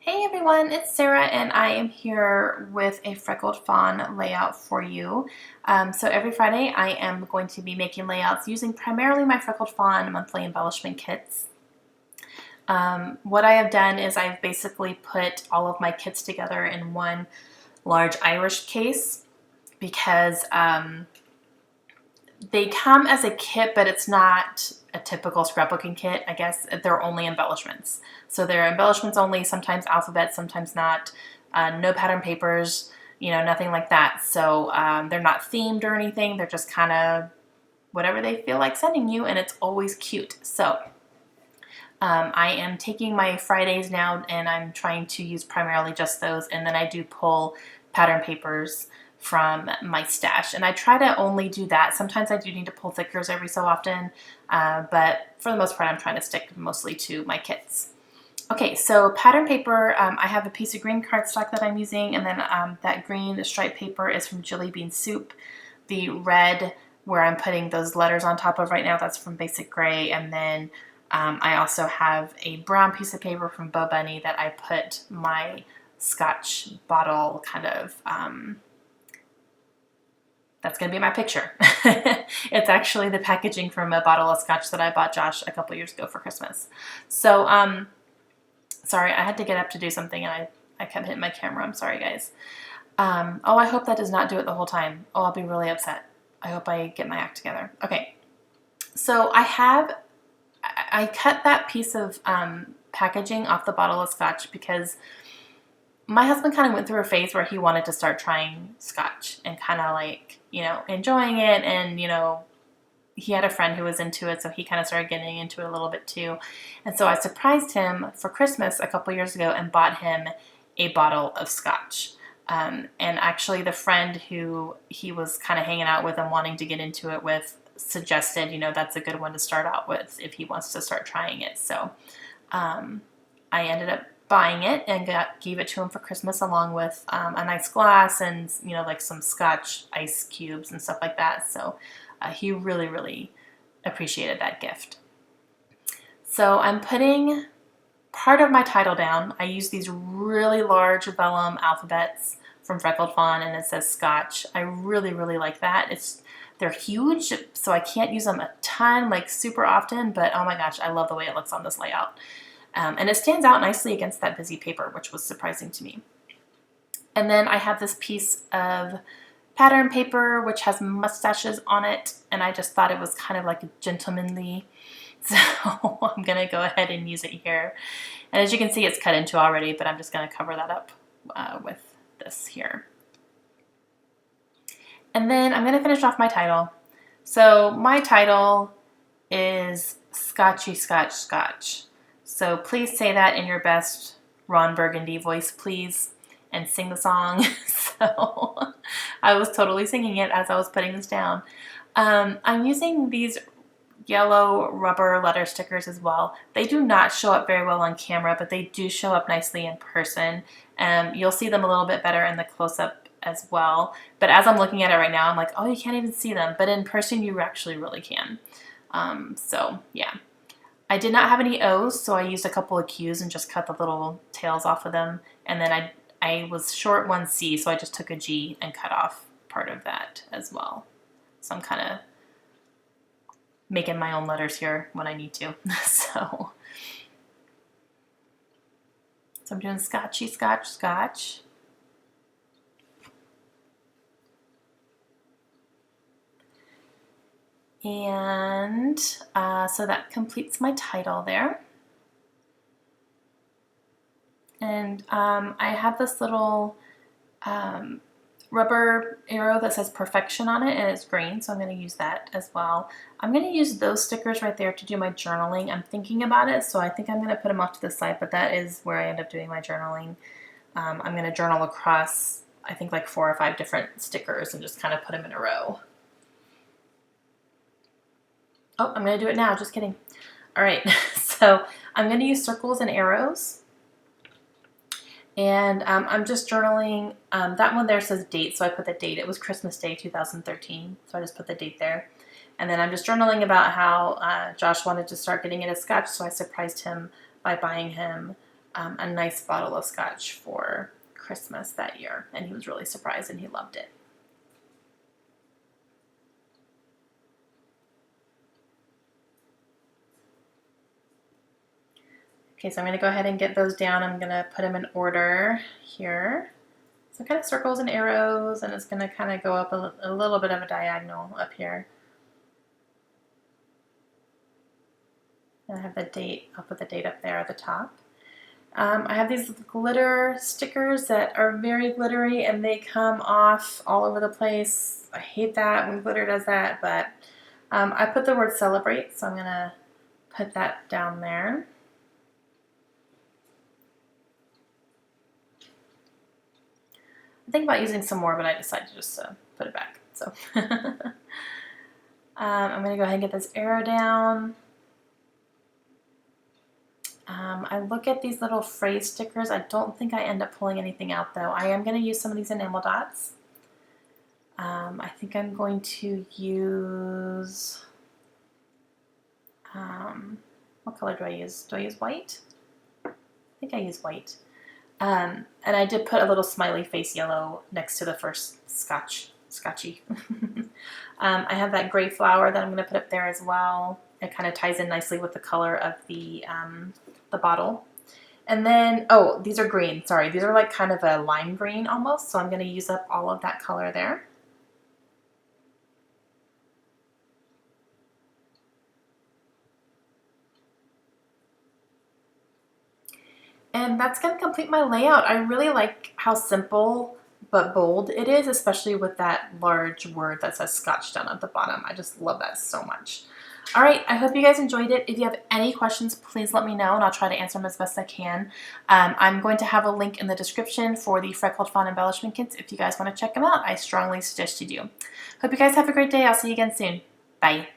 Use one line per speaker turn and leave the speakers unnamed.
Hey everyone, it's Sarah and I am here with a Freckled Fawn layout for you. So every Friday I am going to be making layouts using primarily my Freckled Fawn monthly embellishment kits. What I have done is I've basically put all of my kits together in one large Irish case because they come as a kit, but it's not a typical scrapbooking kit. I guess they're only embellishments. So they're embellishments only, sometimes alphabet, sometimes not. No pattern papers, nothing like that. So they're not themed or anything. They're just kind of whatever they feel like sending you, and it's always cute. So I am taking my Fridays now, and I'm trying to use primarily just those, and then I do pull pattern papers from my stash. And I try to only do that. Sometimes I do need to pull thickers every so often, but for the most part, I'm trying to stick mostly to my kits. Okay, so pattern paper, I have a piece of green cardstock that I'm using, and then that green striped paper is from Jelly Bean Soup. The red, where I'm putting those letters on top of right now, that's from Basic Gray, and then I also have a brown piece of paper from Bo Bunny that I put my Scotch bottle kind of that's going to be my picture. It's actually the packaging from a bottle of scotch that I bought Josh a couple years ago for Christmas. So, sorry, I had to get up to do something and I kept hitting my camera. I'm sorry, guys. Oh, I hope that does not do it the whole time. Oh, I'll be really upset. I hope I get my act together. Okay. So I cut that piece of packaging off the bottle of scotch because my husband kind of went through a phase where he wanted to start trying scotch and kind of like, enjoying it. And, he had a friend who was into it, so he kind of started getting into it a little bit too. And so I surprised him for Christmas a couple years ago and bought him a bottle of scotch. And actually the friend who he was kind of hanging out with and wanting to get into it with suggested, that's a good one to start out with if he wants to start trying it. So I ended up buying it and gave it to him for Christmas along with a nice glass and like some scotch ice cubes and stuff like that. So he really, really appreciated that gift. So I'm putting part of my title down. I use these really large vellum alphabets from Freckled Fawn, and it says Scotch. I really, really like that. They're huge, so I can't use them a ton, like super often, but oh my gosh, I love the way it looks on this layout. And it stands out nicely against that busy paper, which was surprising to me. And then I have this piece of pattern paper, which has mustaches on it, and I just thought it was kind of like a gentlemanly, so I'm going to go ahead and use it here. And as you can see, it's cut into already, but I'm just going to cover that up with this here. And then I'm going to finish off my title. So my title is Scotchy Scotch Scotch. So please say that in your best Ron Burgundy voice, please, and sing the song. So I was totally singing it as I was putting this down. I'm using these yellow rubber letter stickers as well. They do not show up very well on camera, but they do show up nicely in person. You'll see them a little bit better in the close-up as well. But as I'm looking at it right now, I'm like, oh, you can't even see them. But in person, you actually really can. So yeah. I did not have any O's, so I used a couple of Q's and just cut the little tails off of them. And then I was short one C, so I just took a G and cut off part of that as well. So I'm kind of making my own letters here when I need to. So I'm doing Scotchy Scotch Scotch. And so that completes my title there. And I have this little rubber arrow that says perfection on it, and it's green, so I'm going to use that as well. I'm going to use those stickers right there to do my journaling. I'm thinking about it, so I think I'm going to put them off to the side, but that is where I end up doing my journaling. I'm going to journal across, I think, like 4 or 5 different stickers and just kind of put them in a row. Oh, I'm going to do it now. Just kidding. All right. So I'm going to use circles and arrows. And I'm just journaling. That one there says date, so I put the date. It was Christmas Day 2013, so I just put the date there. And then I'm just journaling about how Josh wanted to start getting into Scotch, so I surprised him by buying him a nice bottle of scotch for Christmas that year, and he was really surprised and he loved it. Okay, so I'm going to go ahead and get those down. I'm going to put them in order here. So kind of circles and arrows, and it's going to kind of go up a little bit of a diagonal up here. And I have the date. I'll put the date up there at the top. I have these glitter stickers that are very glittery, and they come off all over the place. I hate that when glitter does that, but I put the word celebrate, so I'm going to put that down there. I think about using some more, but I decided to just put it back. So I'm going to go ahead and get this arrow down. I look at these little phrase stickers. I don't think I end up pulling anything out though. I am going to use some of these enamel dots. I think I'm going to use, what color do I use? Do I use white? I think I use white. And I did put a little smiley face yellow next to the first Scotch-ey. I have that gray flower that I'm going to put up there as well. It kind of ties in nicely with the color of the bottle. And then, oh, these are green. Sorry, these are like kind of a lime green almost. So I'm going to use up all of that color there. And that's going to complete my layout. I really like how simple but bold it is, especially with that large word that says Scotch down at the bottom. I just love that so much. All right, I hope you guys enjoyed it. If you have any questions, please let me know, and I'll try to answer them as best I can. I'm going to have a link in the description for the Freckled Fawn embellishment kits if you guys want to check them out. I strongly suggest you do. Hope you guys have a great day. I'll see you again soon. Bye.